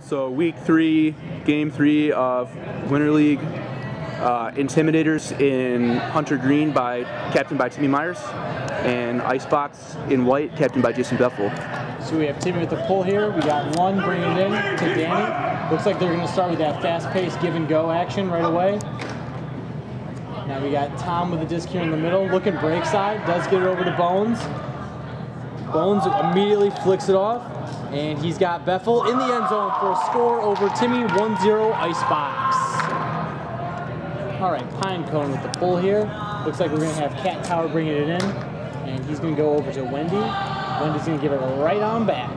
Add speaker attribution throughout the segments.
Speaker 1: So week 3, game 3 of Winter League Intimidators in Hunter Green, captained by Timmy Myers, and Icebox in white, captained by Jason Bethel.
Speaker 2: So we have Timmy with the pull here. We got Lund bringing it in to Danny. Looks like they're going to start with that fast-paced give-and-go action right away. Now we got Tom with the disc here in the middle, looking break side, does get it over to Bones. Bones immediately flicks it off, and he's got Bethel in the end zone for a score over Timmy, 1-0 Icebox. All right, Pinecone with the pull here. Looks like we're going to have Cat Tower bringing it in, and he's going to go over to Wendy. Wendy's going to give it right on back.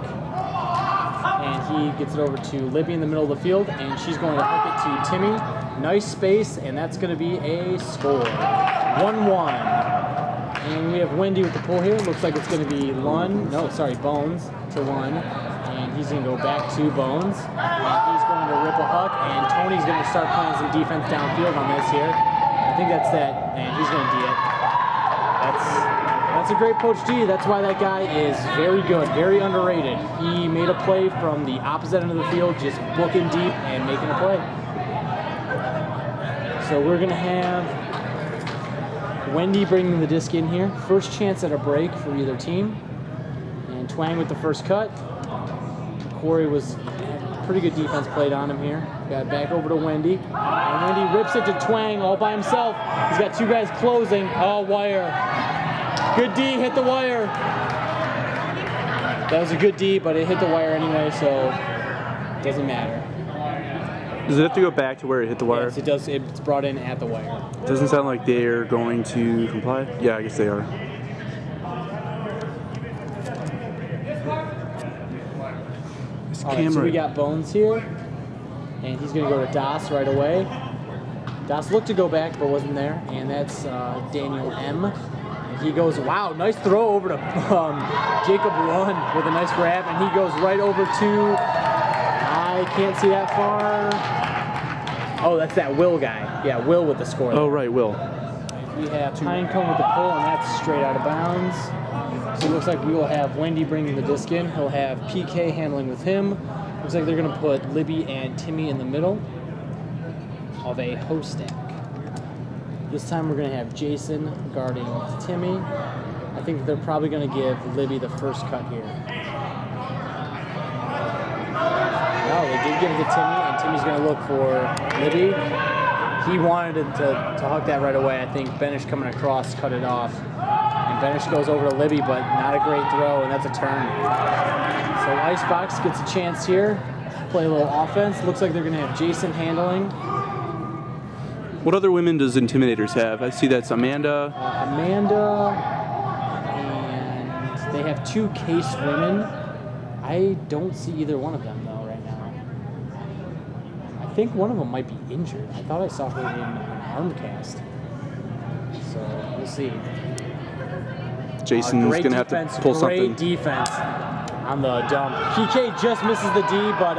Speaker 2: And he gets it over to Libby in the middle of the field, and she's going to hook it to Timmy. Nice space, and that's going to be a score. 1-1. And we have Wendy with the pull here. Looks like it's going to be Bones to Lund. And he's going to go back to Bones. And he's going to rip a hook, and Tony's going to start playing some defense downfield on this here. I think that's that, and he's going to D it. That's a great poach D. That's why that guy is very good, very underrated. He made a play from the opposite end of the field, just booking deep and making a play. So we're going to have Wendy bringing the disc in here. First chance at a break for either team. And Twang with the first cut. Corey was pretty good defense played on him here. Got it back over to Wendy. And Wendy rips it to Twang all by himself. He's got two guys closing. Oh, wire. Good D, hit the wire. That was a good D, but it hit the wire anyway, so it doesn't matter.
Speaker 1: Does it have to go back to where it hit the wire?
Speaker 2: Yes, it does. It's brought in at the wire.
Speaker 1: Doesn't sound like they're going to comply. Yeah, I guess they are.
Speaker 2: All right, so we got Bones here, and he's going to go to Das right away. Das looked to go back, but wasn't there, and that's Daniel M. And he goes, wow, nice throw over to Jacob Lund with a nice grab, and he goes right over to, I can't see that far. Oh, that's that Will guy. Yeah, Will with the score.
Speaker 1: Oh, right, Will.
Speaker 2: We have Pinecone with the pull, and that's straight out of bounds. So it looks like we will have Wendy bringing the disc in. He'll have PK handling with him. Looks like they're going to put Libby and Timmy in the middle of a hoe stack. This time we're going to have Jason guarding Timmy. I think they're probably going to give Libby the first cut here. No, they did give it to Timmy, and Timmy's going to look for Libby. He wanted it to hook that right away. I think Benish coming across cut it off. And Benish goes over to Libby, but not a great throw, and that's a turn. So Icebox gets a chance here. Play a little offense. Looks like they're going to have Jason handling.
Speaker 1: What other women does Intimidators have? I see that's Amanda.
Speaker 2: Amanda, and they have 2 case women. I don't see either one of them, though, right now. I think one of them might be injured. I thought I saw her in an arm cast. So, we'll see.
Speaker 1: Jason's going to have to pull something.
Speaker 2: Great defense on the dump. PK just misses the D, but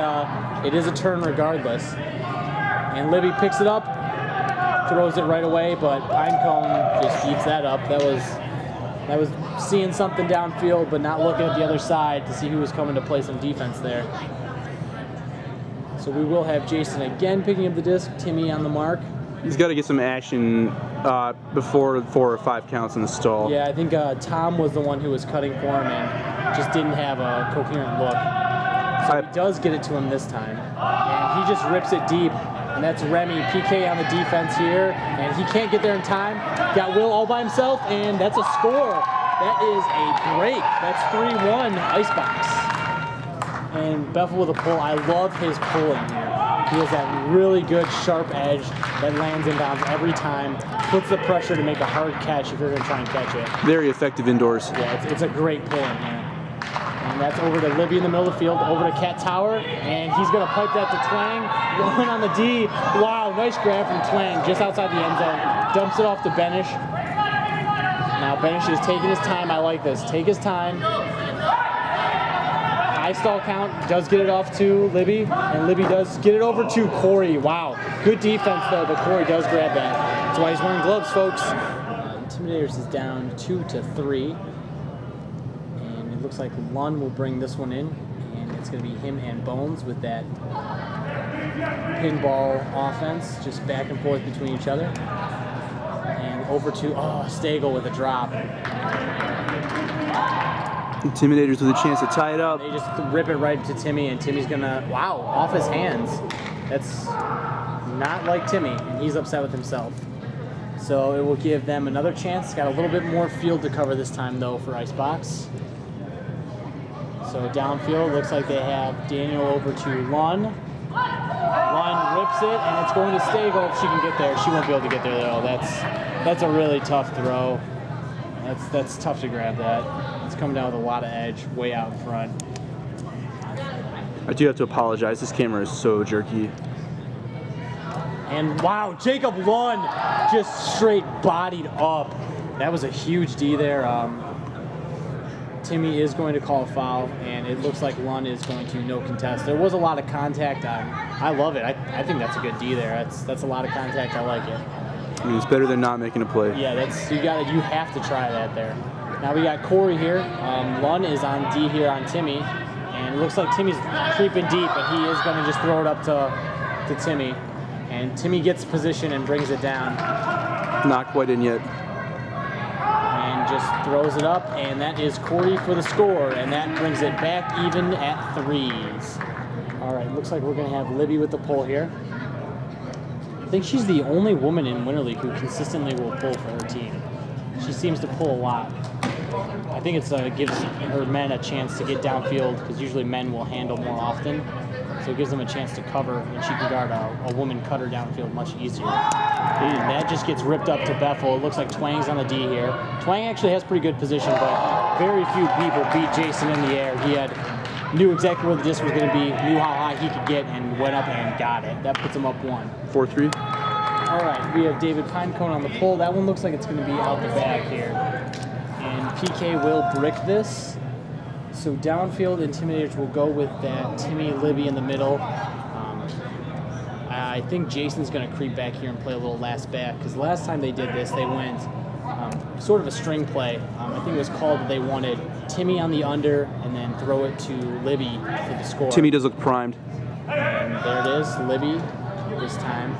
Speaker 2: it is a turn regardless. And Libby picks it up, throws it right away, but Pinecone just eats that up. That was seeing something downfield, but not looking at the other side to see who was coming to play some defense there. So we will have Jason again picking up the disc, Timmy on the mark.
Speaker 1: He's got to get some action before 4 or 5 counts in the stall.
Speaker 2: Yeah, I think Tom was the one who was cutting for him and just didn't have a coherent look. So he does get it to him this time. And he just rips it deep. And that's Remy, PK on the defense here. And he can't get there in time. Got Will all by himself, and that's a score. That is a break. That's 3-1 Icebox. And Bethel with a pull. I love his pulling here. He has that really good sharp edge that lands inbounds every time, puts the pressure to make a hard catch if you're going to try and catch it.
Speaker 1: Very effective indoors.
Speaker 2: Yeah, it's a great pull in here. And that's over to Libby in the middle of the field, over to Cat Tower, and he's going to pipe that to Twang. One on the D. Wow, nice grab from Twang just outside the end zone. Dumps it off to Benish. Now Benish is taking his time. I like this. Take his time. High stall count, does get it off to Libby, and Libby does get it over to Corey. Wow, good defense though, but Corey does grab that. That's why he's wearing gloves, folks. Intimidators is down 2-3, and it looks like Lund will bring this one in, and it's going to be him and Bones with that pinball offense, just back and forth between each other. And over to, Stagel with a drop.
Speaker 1: Intimidators with a chance to tie it up.
Speaker 2: They just rip it right to Timmy, and Timmy's going to, wow, off his hands. That's not like Timmy, and he's upset with himself. So it will give them another chance. Got a little bit more field to cover this time, though, for Icebox. So downfield, looks like they have Daniel over to Lun. Lun rips it, and it's going to Stagel if she can get there. She won't be able to get there, though. That's a really tough throw. That's tough to grab that. It's coming down with a lot of edge, way out in front.
Speaker 1: I do have to apologize. This camera is so jerky.
Speaker 2: And wow, Jacob Lund just straight bodied up. That was a huge D there. Timmy is going to call a foul, and it looks like Lund is going to no contest. There was a lot of contact. I love it. I think that's a good D there. That's a lot of contact. I like it.
Speaker 1: I mean, it's better than not making a play.
Speaker 2: Yeah, you have to try that there. Now we got Corey here. Lund is on D here on Timmy, and it looks like Timmy's creeping deep, but he is going to just throw it up to Timmy. And Timmy gets position and brings it down.
Speaker 1: Not quite in yet.
Speaker 2: And just throws it up, and that is Corey for the score, and that brings it back even at 3s. All right, looks like we're going to have Libby with the pull here. I think she's the only woman in Winter League who consistently will pull for her team. She seems to pull a lot. I think it gives her men a chance to get downfield, because usually men will handle more often. So it gives them a chance to cover, and she can guard a woman cutter downfield much easier. And that just gets ripped up to Bethel. It looks like Twang's on the D here. Twang actually has pretty good position, but very few people beat Jason in the air. He knew exactly where the disc was going to be, knew how high he could get, and went up and got it. That puts him up 1.
Speaker 1: 4-3.
Speaker 2: All right, we have David Pinecone on the pull. That one looks like it's going to be out the back here. And PK will brick this. So downfield, Intimidators will go with that Timmy, Libby in the middle. I think Jason's going to creep back here and play a little last back, because last time they did this, they went sort of a string play. I think it was called that they wanted Timmy on the under and then throw it to Libby for the score.
Speaker 1: Timmy does look primed.
Speaker 2: And there it is, Libby this time.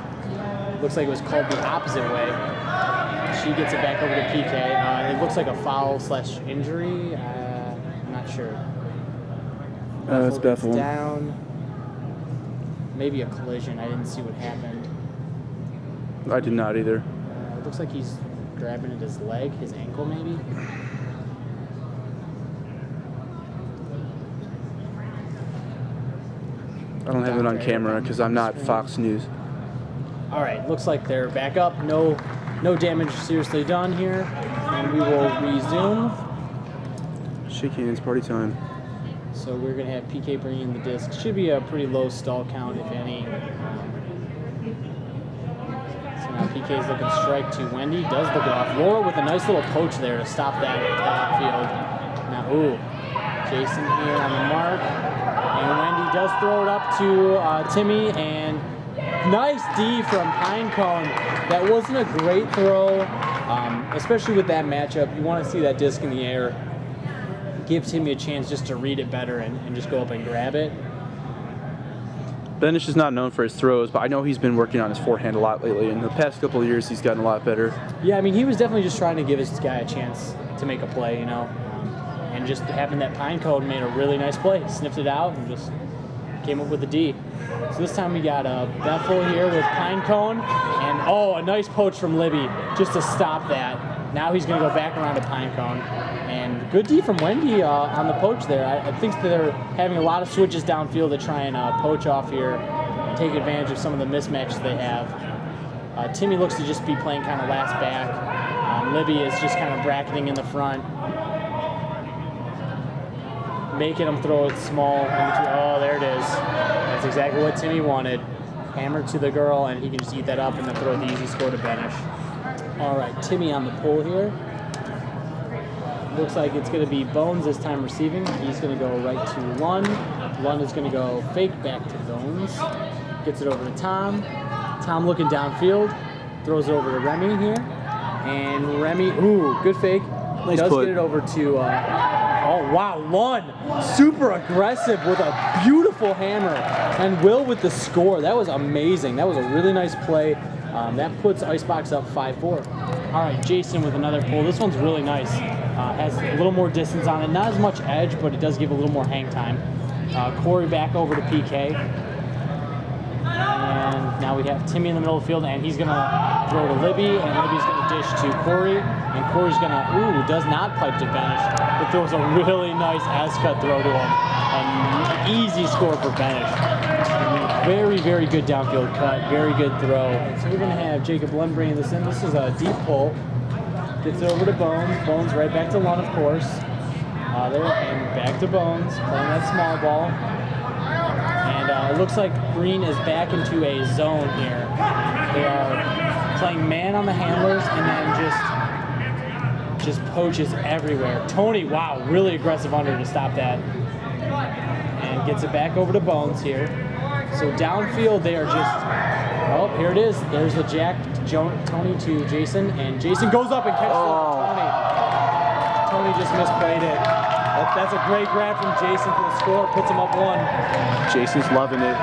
Speaker 2: Looks like it was called the opposite way. She gets it back over to PK. It looks like a foul/injury. Not sure.
Speaker 1: It's Bethel.
Speaker 2: Down. Maybe a collision. I didn't see what happened.
Speaker 1: I did not either.
Speaker 2: It looks like he's grabbing at his leg, his ankle maybe.
Speaker 1: I don't have it on camera because I'm not Fox News.
Speaker 2: All right, looks like they're back up. No damage seriously done here. And we will resume.
Speaker 1: Shake hands, party time.
Speaker 2: So we're going to have PK bringing in the disc. Should be a pretty low stall count, if any. So now PK's looking strike to Wendy. Does look off. Laura with a nice little poach there to stop that field. Now, Jason here on the mark. And Wendy does throw it up to Timmy. And nice D from Pinecone. That wasn't a great throw, especially with that matchup. You want to see that disc in the air. Give Timmy a chance just to read it better and just go up and grab it.
Speaker 1: Benish is not known for his throws, but I know he's been working on his forehand a lot lately. In the past couple of years, he's gotten a lot better.
Speaker 2: Yeah, I mean, he was definitely just trying to give his guy a chance to make a play, you know. And just having that Pinecone made a really nice play. Sniffed it out and just came up with a D. So this time we got Bethel here with Pinecone. And, a nice poach from Libby just to stop that. Now he's going to go back around to Pinecone. And good D from Wendy on the poach there. I think they're having a lot of switches downfield to try and poach off here, take advantage of some of the mismatches they have. Timmy looks to just be playing kind of last back. Libby is just kind of bracketing in the front, making him throw it small. Oh, there it is. That's exactly what Timmy wanted. Hammer to the girl, and he can just eat that up and then throw the easy score to Benish. All right, Timmy on the pull here. Looks like it's going to be Bones this time receiving. He's going to go right to Lund. Lund is going to go fake back to Bones. Gets it over to Tom. Tom looking downfield. Throws it over to Remy here. And Remy, good fake.
Speaker 1: Nice
Speaker 2: does
Speaker 1: put.
Speaker 2: get it over to Oh, wow, Lund, super aggressive with a beautiful hammer. And Will with the score. That was amazing. That was a really nice play. That puts Icebox up 5-4. All right, Jason with another pull. This one's really nice. Has a little more distance on it. Not as much edge, but it does give a little more hang time. Corey back over to PK. And now we have Timmy in the middle of the field, and he's going to throw to Libby, and Libby's going to dish to Corey, and Corey's going to, does not pipe to Benish, but throws a really nice S-cut throw to him. An easy score for Benish. Very, very good downfield cut, very good throw. So we're going to have Jacob Lund bringing this in. This is a deep pull. Gets it over to Bones. Bones right back to Lund, of course. There, and back to Bones, playing that small ball. And it looks like Green is back into a zone here. They are playing man on the handlers and then just poaches everywhere. Tony, wow, really aggressive under to stop that. And gets it back over to Bones here. So downfield, they are just, oh, here it is. There's the jack, Tony to Jason, and Jason goes up and catches Tony. Tony just misplayed it. That's a great grab from Jason for the score, puts him up 1.
Speaker 1: Jason's loving it.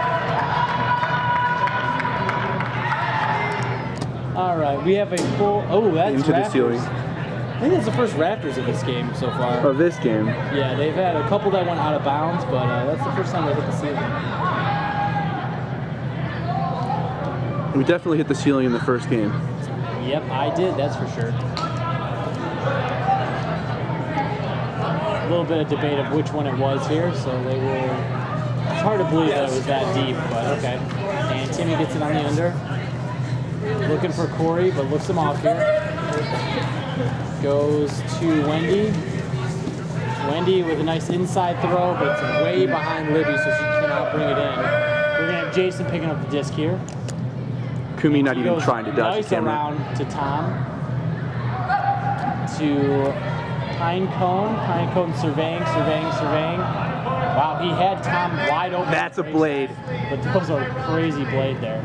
Speaker 2: All right, we have a full, oh, that's
Speaker 1: into
Speaker 2: Raptors.
Speaker 1: the ceiling.
Speaker 2: I think that's the first Raptors of this game so far.
Speaker 1: Of this game.
Speaker 2: Yeah, they've had a couple that went out of bounds, but that's the first time they hit the ceiling.
Speaker 1: We definitely hit the ceiling in the first game.
Speaker 2: Yep, I did, that's for sure. A little bit of debate of which one it was here, so they will, it's hard to believe that it was that deep, but okay. And Timmy gets it on the under. Looking for Corey, but looks him off here. Goes to Wendy. Wendy with a nice inside throw, but it's way behind Libby, so she cannot bring it in. We're gonna have Jason picking up the disc here.
Speaker 1: Kumi not even trying to dodge
Speaker 2: nice
Speaker 1: the camera.
Speaker 2: around to Tom. To Pinecone surveying. Wow, he had Tom wide open.
Speaker 1: That's a blade.
Speaker 2: But those are crazy blade there.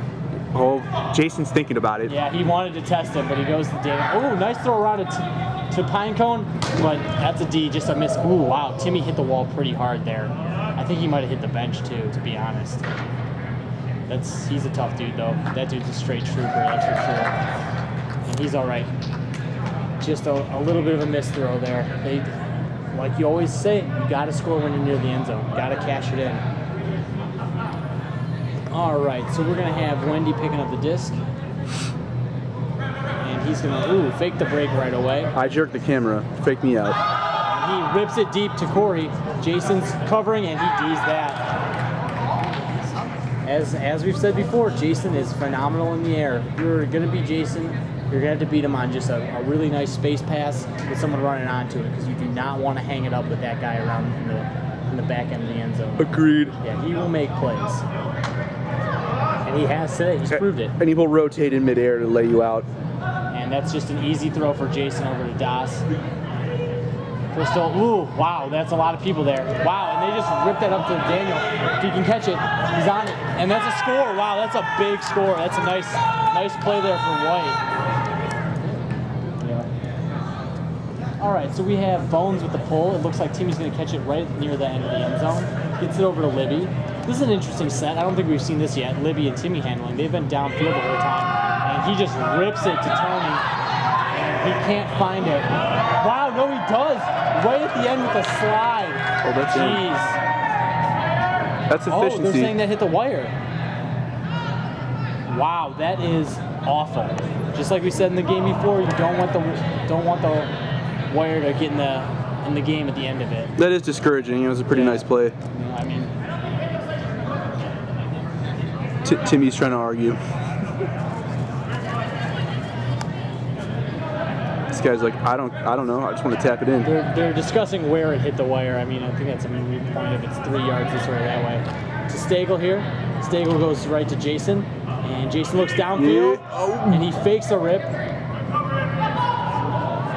Speaker 1: Oh, Jason's thinking about it.
Speaker 2: Yeah, he wanted to test it, but he goes to Dana. Oh, nice throw around to Pinecone, but that's a D, just a miss. Ooh, wow, Timmy hit the wall pretty hard there. I think he might have hit the bench too, to be honest. He's a tough dude though. That dude's a straight trooper, that's for sure. And he's all right. Just a little bit of a miss throw there. Like you always say, you got to score when you're near the end zone. Got to cash it in. All right, so we're gonna have Wendy picking up the disc, and he's gonna fake the break right away.
Speaker 1: I jerked the camera, fake me out.
Speaker 2: He rips it deep to Corey. Jason's covering, and he D's that. As we've said before, Jason is phenomenal in the air. If you're gonna be Jason, you're gonna have to beat him on just a really nice space pass with someone running onto it, because you do not want to hang it up with that guy around in the back end of the end zone.
Speaker 1: Agreed.
Speaker 2: Yeah, he will make plays. And he has today, he's proved it.
Speaker 1: And he will rotate in midair to lay you out.
Speaker 2: And that's just an easy throw for Jason over to Das. Crystal, wow, that's a lot of people there. Wow, and they just ripped that up to Daniel. If he can catch it, he's on it. And that's a score, wow, that's a big score. That's a nice play there for White. Yeah. All right, so we have Bones with the pull. It looks like Timmy's gonna catch it right near the end of the end zone. Gets it over to Libby. This is an interesting set. I don't think we've seen this yet. Libby and Timmy handling. They've been downfield the whole time. And he just rips it to Tony. And he can't find it. Wow, no, he does. Right at the end with a slide.
Speaker 1: Oh, that's
Speaker 2: Jeez.
Speaker 1: That's efficiency.
Speaker 2: Oh, they're saying that hit the wire. Wow, that is awful. Just like we said in the game before, you don't want the wire to get in the game at the end of it.
Speaker 1: That is discouraging. It was a pretty nice play.
Speaker 2: I mean,
Speaker 1: Timmy's trying to argue. This guy's like, I don't know. I just want to tap it in.
Speaker 2: they're discussing where it hit the wire. I mean, I think that's a moot point if it's 3 yards this way or that way. To Stagel here. Stagel goes right to Jason, and Jason looks downfield, and he fakes a rip.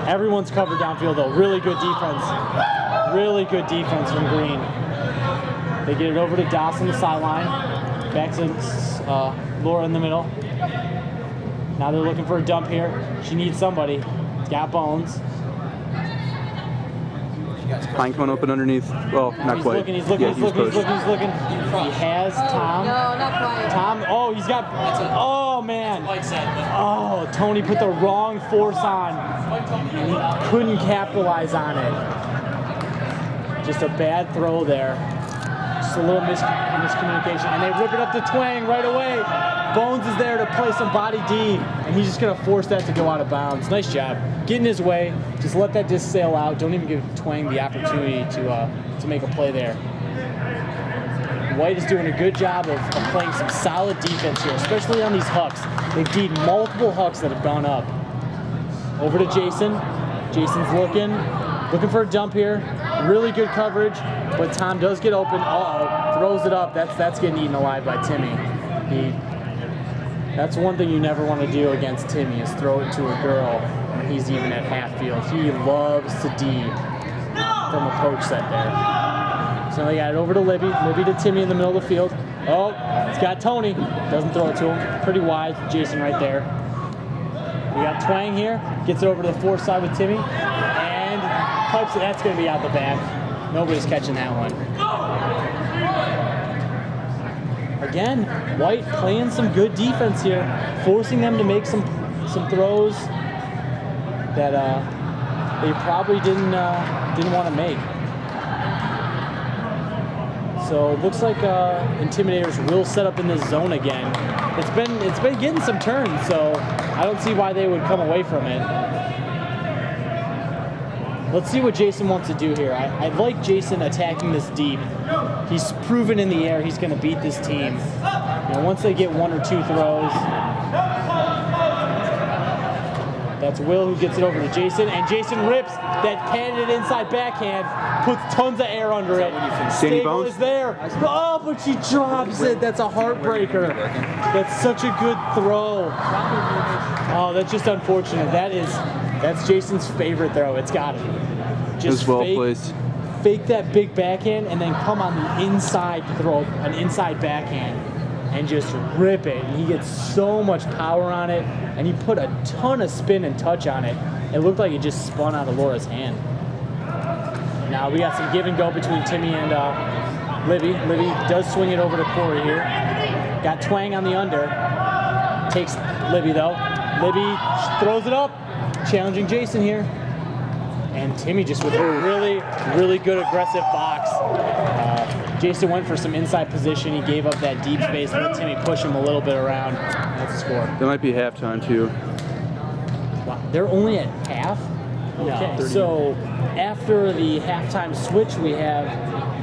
Speaker 2: Everyone's covered downfield though. Really good defense. Really good defense from Green. They get it over to Das on the sideline. Back to Laura in the middle. Now they're looking for a dump here. She needs somebody. Got Bones.
Speaker 1: Pine cone open underneath. Well, not quite.
Speaker 2: He's looking. He has Tom.
Speaker 3: No, not quite.
Speaker 2: Tom, oh, he's got, oh man. Oh, Tony put the wrong force on. And he couldn't capitalize on it. Just a bad throw there. Just a little miscommunication. And they rip it up to Twang right away. Bones is there to play some body D, and he's just going to force that to go out of bounds. Nice job. Get in his way. Just let that disc sail out. Don't even give Twang the opportunity to make a play there. White is doing a good job of playing some solid defense here, especially on these hucks. They've D'd multiple hucks that have gone up. Over to Jason. Jason's looking for a dump here. Really good coverage, but Tom does get open. Uh-oh, throws it up. That's getting eaten alive by Timmy. That's one thing you never want to do against Timmy, is throw it to a girl when he's even at half field. He loves to D from a poach set there. So they got it over to Libby. Libby to Timmy in the middle of the field. Oh, it's got Tony. Doesn't throw it to him. Pretty wide. Jason right there. We got Twang here. Gets it over to the fourth side with Timmy. And pipes it. That's going to be out the back. Nobody's catching that one. Again, White playing some good defense here, forcing them to make some throws that they probably didn't want to make. So it looks like Intimidators will set up in this zone again. It's been getting some turns, so I don't see why they would come away from it. Let's see what Jason wants to do here. I like Jason attacking this deep. He's proven in the air he's going to beat this team. You know, once they get one or two throws. That's Will who gets it over to Jason, and Jason rips that candidate inside backhand, puts tons of air under it. Stable is there. Oh, but she drops it. That's a heartbreaker. That's such a good throw. Oh, that's just unfortunate. That's Jason's favorite throw. It's got it. Just
Speaker 1: well placed.
Speaker 2: Fake that big backhand and then come on the inside to throw an inside backhand and just rip it. And he gets so much power on it, and he put a ton of spin and touch on it. It looked like it just spun out of Laura's hand. Now we got some give and go between Timmy and Libby. Libby does swing it over to Corey here. Got Twang on the under. Takes Libby though. Libby throws it up. Challenging Jason here. And Timmy just with a really, really good aggressive box. Jason went for some inside position. He gave up that deep space and let Timmy push him a little bit around. That's a score.
Speaker 1: That might be halftime too.
Speaker 2: Wow, they're only at half? Okay, no, so after the halftime switch, we have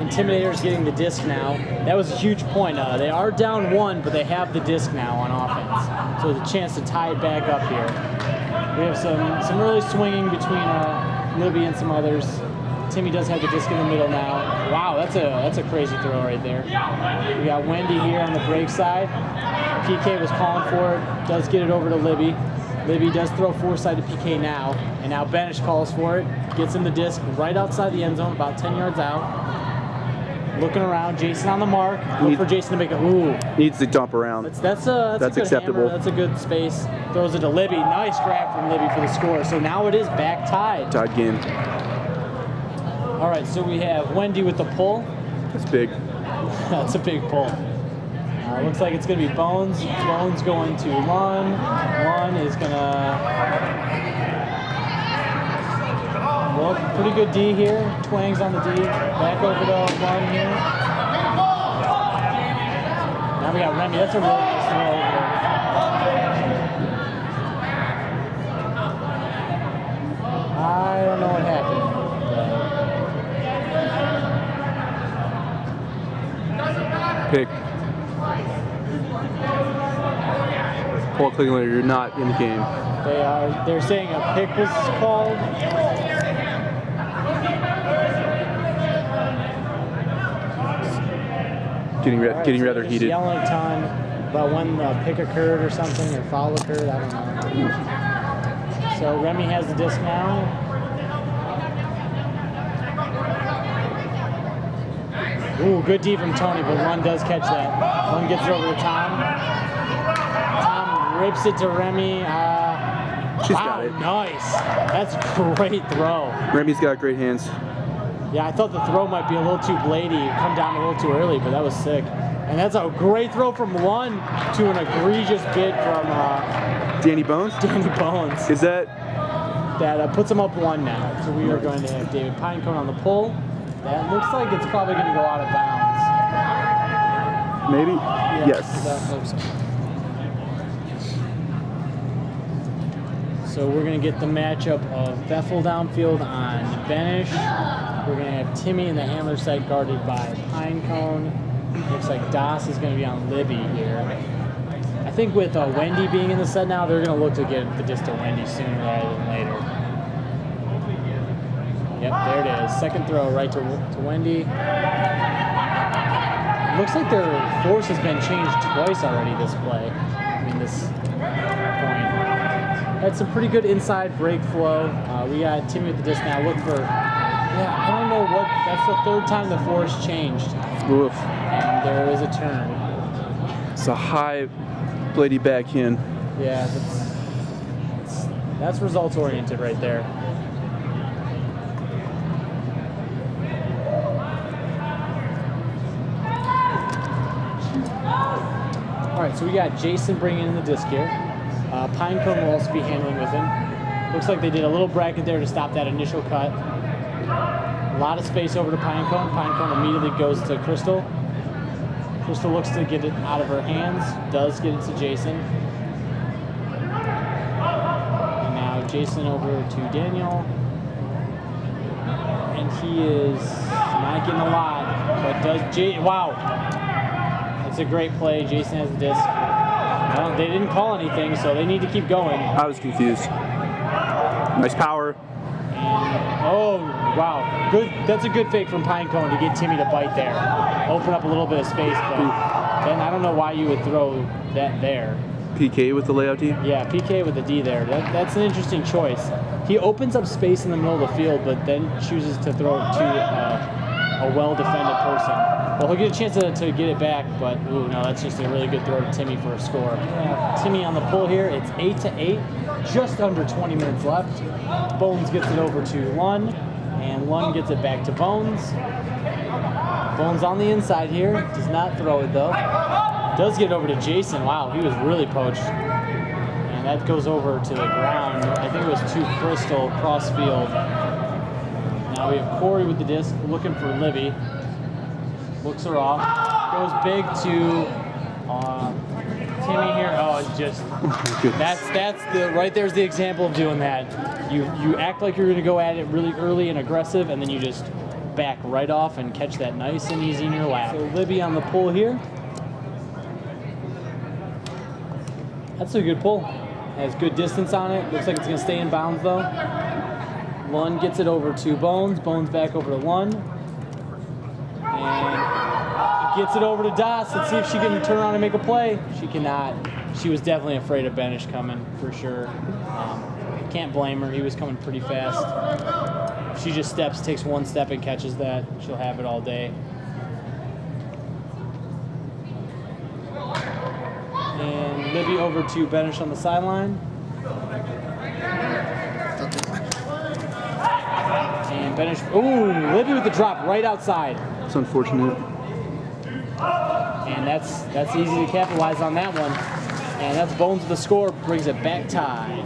Speaker 2: Intimidators getting the disc now. That was a huge point. They are down one, but they have the disc now on offense. So there's a chance to tie it back up here. We have some early swinging between Libby and some others. Timmy does have the disc in the middle now. Wow, that's a crazy throw right there. We got Wendy here on the break side. PK was calling for it. Does get it over to Libby. Libby does throw four-side to PK now. And now Banish calls for it. Gets him the disc right outside the end zone, about 10 yards out. Looking around, Jason on the mark. Look for Jason to make a ooh.
Speaker 1: Needs to dump around.
Speaker 2: That's a good
Speaker 1: acceptable.
Speaker 2: Hammer. That's a good space. Throws it to Libby. Nice grab from Libby for the score. So now it is back tied.
Speaker 1: Tied game.
Speaker 2: All right, so we have Wendy with the pull.
Speaker 1: That's big.
Speaker 2: That's a big pull. Looks like it's going to be Bones. Bones going to Lun. Lun is going to... Well, pretty good D here. Twang's on the D. Back over to Lun here. Now we got Remy. That's a really nice throw over there. I don't know what happened.
Speaker 1: Pick. Paul Klingler, you're not in the game.
Speaker 2: They're saying a pick was called.
Speaker 1: Getting rather heated.
Speaker 2: Yelling a ton about when the pick occurred or something, or foul occurred. I don't know. So Remy has the disc now. Ooh, good D from Tony, but Lund does catch that. Lund gets it over to Tom. Tom rips it to Remy.
Speaker 1: She's got it.
Speaker 2: Nice. That's a great throw.
Speaker 1: Remy's got great hands.
Speaker 2: Yeah, I thought the throw might be a little too bladey, come down a little too early, but that was sick. And that's a great throw from Lund to an egregious bid from
Speaker 1: Danny Bones?
Speaker 2: Danny Bones.
Speaker 1: Is that?
Speaker 2: That puts him up 1 now. So we are going to have David Pinecone on the pull. That looks like it's probably going to go out of bounds.
Speaker 1: Maybe?
Speaker 2: Yeah,
Speaker 1: Yes.
Speaker 2: I hope so. So we're going to get the matchup of Bethel downfield on Benish. We're going to have Timmy in the handler side guarded by Pinecone. Looks like Das is going to be on Libby here. I think with Wendy being in the set now, they're going to look to get the disc to Wendy sooner rather than later. Yep, there it is. Second throw right to Wendy. Looks like their force has been changed twice already this play. I mean, this point. Had some pretty good inside break flow. We got Timmy with the disc now. Look for, yeah, I don't know what, that's the 3rd time the force changed.
Speaker 1: Oof.
Speaker 2: And there is a turn.
Speaker 1: It's a high bladey backhand.
Speaker 2: Yeah, that's results oriented right there. All right, so we got Jason bringing in the disc here. Pinecone will also be handling with him. Looks like they did a little bracket there to stop that initial cut. A lot of space over to Pinecone. Pinecone immediately goes to Crystal. Crystal looks to get it out of her hands, does get it to Jason. And now Jason over to Daniel. And he is not getting a lot, but does wow. It's a great play. Jason has the disc. Well, they didn't call anything, so they need to keep going.
Speaker 1: I was confused. Nice power.
Speaker 2: And, oh, wow. Good. That's a good fake from Pinecone to get Timmy to bite there. Open up a little bit of space, but then I don't know why you would throw that there.
Speaker 1: PK with the layout D?
Speaker 2: Yeah, PK with the D there. That's an interesting choice. He opens up space in the middle of the field, but then chooses to throw it to a well-defended person. Well, he'll get a chance to get it back, but ooh, no, that's just a really good throw to Timmy for a score. Yeah, Timmy on the pull here. It's 8-8, just under 20 minutes left. Bones gets it over to Lund, and Lund gets it back to Bones. Bones on the inside here. Does not throw it though. Does get over to Jason. Wow, he was really poached. And that goes over to the ground. I think it was to Crystal cross field. Now we have Corey with the disc looking for Libby. Looks her off. Goes big to Timmy here. Oh, it's just that's the right there's the example of doing that. You act like you're gonna go at it really early and aggressive, and then you just back right off and catch that nice and easy in your lap. So Libby on the pull here. That's a good pull. Has good distance on it. Looks like it's gonna stay in bounds though. Lund gets it over to Bones. Bones back over to Lund. And gets it over to Das. Let's see if she can turn around and make a play. She cannot. She was definitely afraid of Benish coming, for sure. Can't blame her. He was coming pretty fast. She just takes one step and catches that. She'll have it all day. And Libby over to Benish on the sideline. And Benish, ooh, Libby with the drop right outside.
Speaker 1: It's unfortunate.
Speaker 2: And that's easy to capitalize on that one. And that's Bones with the score, brings it back tied.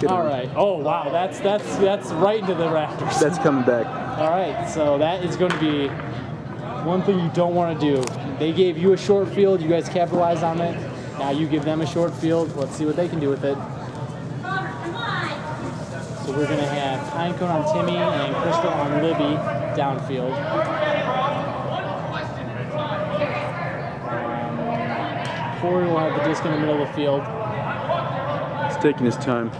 Speaker 2: All right. Oh wow, that's right into the rafters.
Speaker 1: That's coming back.
Speaker 2: All right, so that is going to be one thing you don't want to do. They gave you a short field, you guys capitalized on it. Now you give them a short field. Let's see what they can do with it. So we're going to have Pinecone on Timmy and Crystal on Libby downfield. Corey will have the disc in the middle of the field.
Speaker 1: It's taking his time.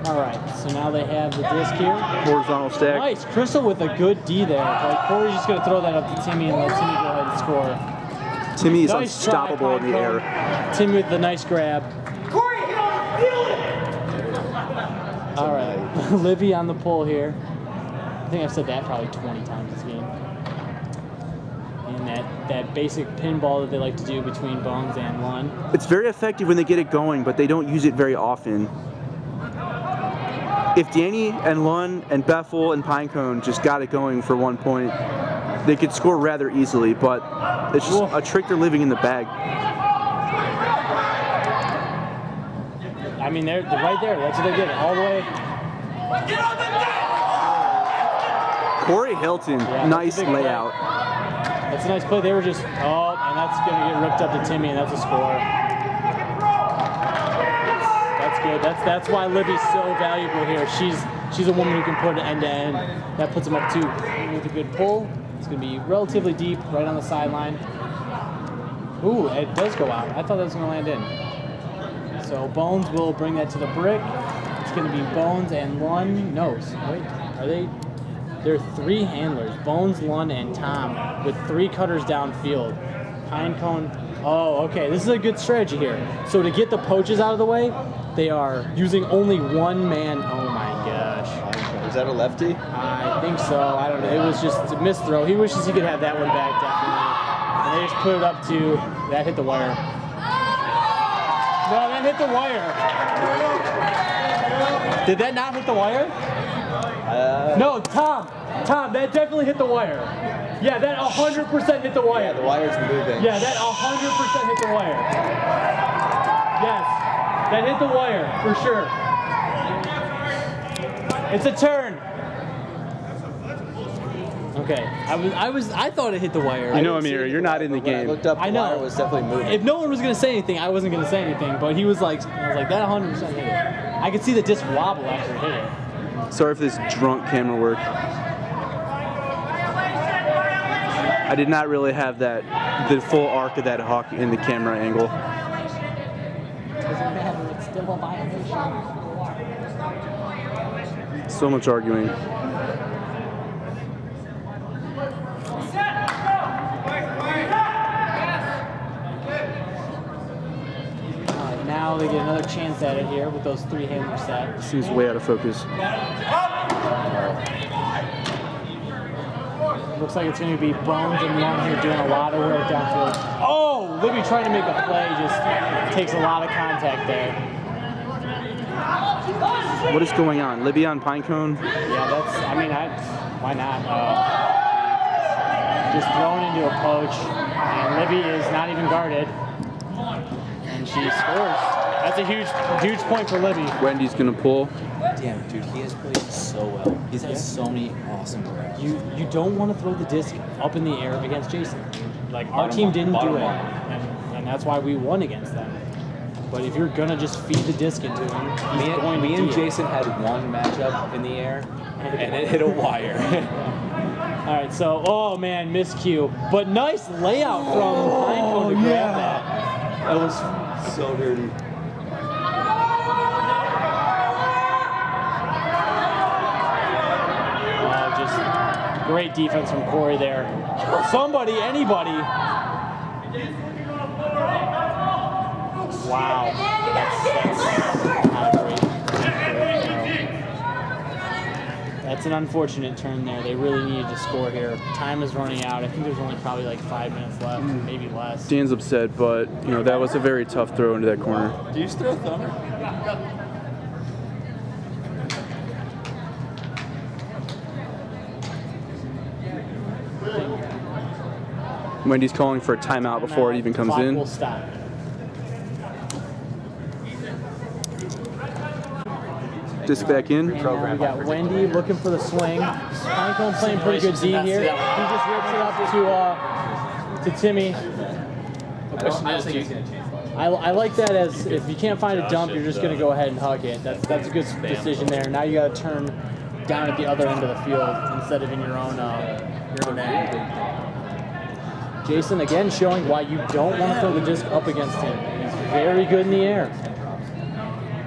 Speaker 2: All right, so now they have the disc here.
Speaker 1: Horizontal stack.
Speaker 2: Nice, Crystal with a good D there. Like Corey's just going to throw that up to Timmy and let Timmy go ahead and score.
Speaker 1: Timmy is
Speaker 2: Nice
Speaker 1: unstoppable in the air.
Speaker 2: Timmy with the nice grab.
Speaker 3: Corey, get on, feel it!
Speaker 2: All right, Libby on the pull here. I think I've said that probably 20 times this game. And that basic pinball that they like to do between Bones and Lund.
Speaker 1: It's very effective when they get it going, but they don't use it very often. if Danny and Lund and Bethel and Pinecone just got it going for 1 point, they could score rather easily, but it's just a trick they're living in the bag.
Speaker 2: I mean, they're right there. That's what they did all the way.
Speaker 1: Corey Hilton, nice layout.
Speaker 2: That's a nice play. They were just, and that's going to get ripped up to Timmy, and that's a score. That's good. That's why Libby's so valuable here. She's a woman who can put it end to end. That puts them up 2 with a good pull. It's going to be relatively deep, right on the sideline. Ooh, it does go out. I thought that was going to land in. So Bones will bring that to the brick. It's going to be Bones and Lund. Wait, are they? There are 3 handlers, Bones, Lund, and Tom, with 3 cutters downfield. Pinecone. Oh, okay. This is a good strategy here. So to get the poaches out of the way, they are using only 1 man. Oh my gosh.
Speaker 4: Is that a lefty?
Speaker 2: I think so. I don't know. It was just a missed throw. He wishes he could have that one back, definitely. And they just put it up to, that hit the wire. No, that hit the wire. Did that not hit the wire? No, Tom, that definitely hit the wire. Yeah, that 100% hit the wire.
Speaker 4: Yeah, the wire's moving.
Speaker 2: Yeah, that 100% hit the wire. Yes, that hit the wire for sure. It's a turn. Okay, I thought it hit the wire.
Speaker 1: You know, Amir, you're not in the game.
Speaker 4: I looked up, the wire was definitely moving.
Speaker 2: If no one was gonna say anything, I wasn't gonna say anything. But he was like, I was like, that 100% hit it. I could see the disc wobble after it hit it.
Speaker 1: Sorry for this drunk camera work. I did not really have the full arc of that hawk in the camera angle.
Speaker 2: Doesn't matter, it's still a violation.
Speaker 1: So much arguing.
Speaker 2: Now they get another chance at it here with those 3 handlers set.
Speaker 1: Seems way out of focus.
Speaker 2: Looks like it's going to be Bones and Lund here doing a lot of work downfield. Oh, Libby trying to make a play just takes a lot of contact there.
Speaker 1: What is going on? Libby on Pinecone?
Speaker 2: Yeah, why not? Just thrown into a poach, and Libby is not even guarded. And she scores. That's a huge point for Libby.
Speaker 1: Wendy's gonna pull.
Speaker 4: Damn, dude, he has played so well. He's had so many awesome grabs.
Speaker 2: You don't want to throw the disc up in the air against Jason. Like our team didn't do it, and that's why we won against them. But if you're gonna just feed the disc into him,
Speaker 4: me and Jason had one matchup in the air, and it hit a wire.
Speaker 2: All right, so oh man, miscue, but nice layout from Pinecone to grab that.
Speaker 4: That was so dirty.
Speaker 2: Just great defense from Corey there. Somebody, anybody. Wow, that's not great. That's an unfortunate turn there. They really needed to score here. Time is running out. I think there's only probably like 5 minutes left, maybe less.
Speaker 1: Dan's upset, but you know that was a very tough throw into that corner.
Speaker 4: Do you just throw thunder?
Speaker 1: Wendy's calling for a timeout before it even comes in.
Speaker 2: Will stop.
Speaker 1: Disc back in.
Speaker 2: And now we got Wendy looking for the swing. Pinecone playing pretty good D here. He just rips it up to Timmy. I like that as if you can't find a dump, you're just going to go ahead and hug it. That's a good decision there. Now you got to turn down at the other end of the field instead of in your own end. Jason again showing why you don't want to throw the disc up against him. He's very good in the air.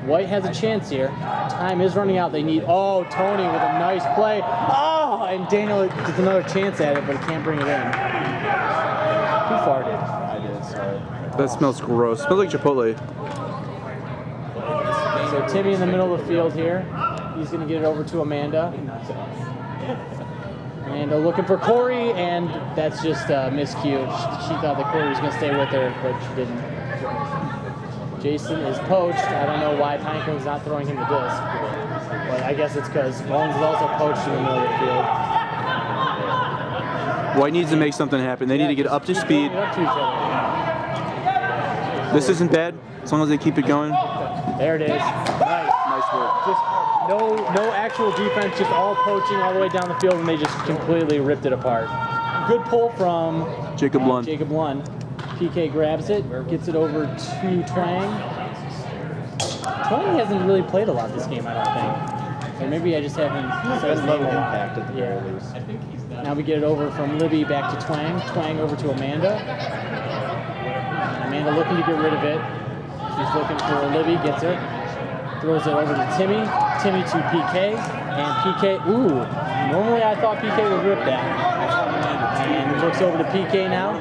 Speaker 2: White has a chance here. Time is running out. They need, Tony with a nice play. And Daniel gets another chance at it, but he can't bring it in. Who farted?
Speaker 4: I did, sorry.
Speaker 1: That smells gross. Smells like Chipotle.
Speaker 2: So Timmy in the middle of the field here. He's going to get it over to Amanda. Amanda looking for Corey, and that's just a miscue. She thought that Corey was going to stay with her, but she didn't. Jason is poached. I don't know why Pinecone's not throwing him the disc. But I guess it's because Bones is also poached in the middle of the field.
Speaker 1: White needs to make something happen. They need to get up to speed.
Speaker 2: Up to each other.
Speaker 1: This isn't bad, as long as they keep it going.
Speaker 2: There it is. Nice.
Speaker 1: Nice work.
Speaker 2: Just no actual defense, just all poaching all the way down the field, and they just completely ripped it apart. Good pull from
Speaker 1: Jacob Lund.
Speaker 2: Jacob Lund. PK grabs it, gets it over to Twang. Twang hasn't really played a lot this game, I don't think. Or maybe I just haven't said his name a lot.
Speaker 4: Impact at the very least.
Speaker 2: Now we get it over from Libby back to Twang. Twang over to Amanda. Amanda looking to get rid of it. She's looking for Libby, gets her. Throws it over to Timmy. Timmy to PK. And PK, ooh. Normally I thought PK would rip that. And he looks over to PK now.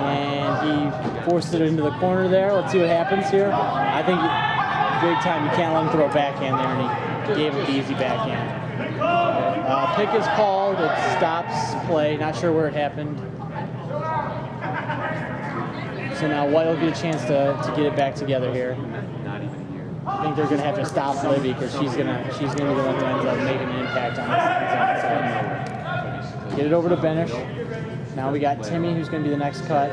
Speaker 2: And he forced it into the corner there. Let's see what happens here. I think big time, you can't let him throw a backhand there, and he gave it the easy backhand. Pick is called. It stops play. Not sure where it happened. So now White will get a chance to get it back together here. I think they're going to have to stop Libby because she's gonna be the one who ends up making an impact on this. Get it over to Benish. Now we got Timmy, who's going to be the next cut.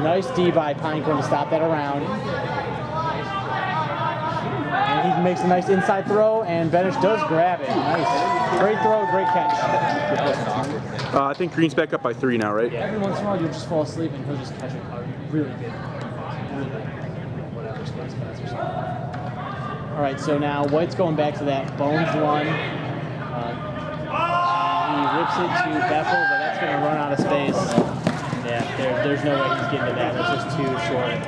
Speaker 2: Nice D by Pinecone to stop that around. And he makes a nice inside throw, and Benish does grab it. Nice. Great throw, great catch.
Speaker 1: I think Green's back up by 3 now, right?
Speaker 2: Yeah, every once in a while you'll just fall asleep and he'll just catch it really good. Whatever, space pass or something. All right, so now White's going back to that Bones one. He rips it to Bethel, but that's going to run out of space. Yeah, there's no way he's getting to that. That's just too short.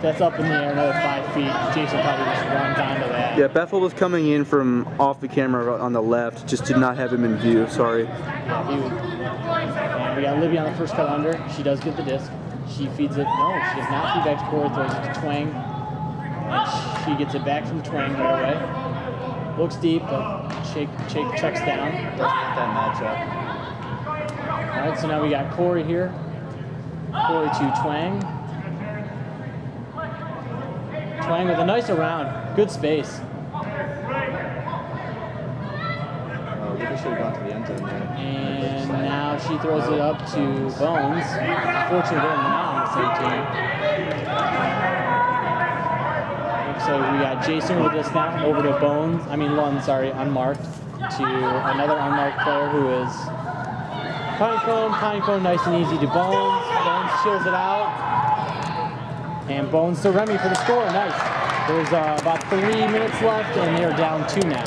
Speaker 2: That's up in the air, another 5 feet. Jason probably just runs onto that.
Speaker 1: Yeah, Bethel was coming in from off the camera on the left. Just did not have him in view, sorry.
Speaker 2: Yeah, he would. And we got Livy on the first cut under. She does get the disc. She feeds it. No, she does not feed back to Corey. Throws it to Twang. And she gets it back from Twang right away. Looks deep, but Shake checks down.
Speaker 4: Doesn't get that matchup.
Speaker 2: All right, so now we got Corey here. Corey to Twang. Twang with a nice around. Good space.
Speaker 4: Libby should have gone to the end zone there.
Speaker 2: And now she throws it up to Bones. Fortunately, they're not on the same team. So we got Jason with this now, over to Bones. Lund, sorry, unmarked. To another unmarked player who is Pinecone. Pinecone nice and easy to Bones. Bones chills it out. And Bones to Remy for the score. Nice. There's about 3 minutes left, and they're down 2 now.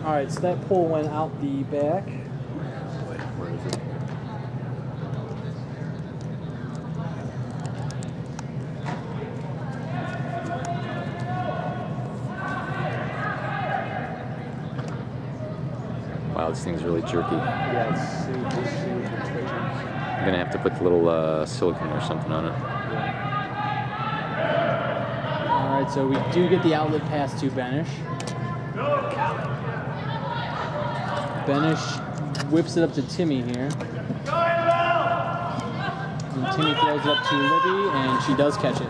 Speaker 2: All right, so that pull went out the back.
Speaker 4: Where is it? Wow, this thing's really jerky.
Speaker 2: Yeah, it's super twitchy.
Speaker 4: I'm gonna have to put the little silicone or something on it.
Speaker 2: All right, so we do get the outlet pass to Benish. Benish whips it up to Timmy here. And Timmy throws it up to Libby, and she does catch it.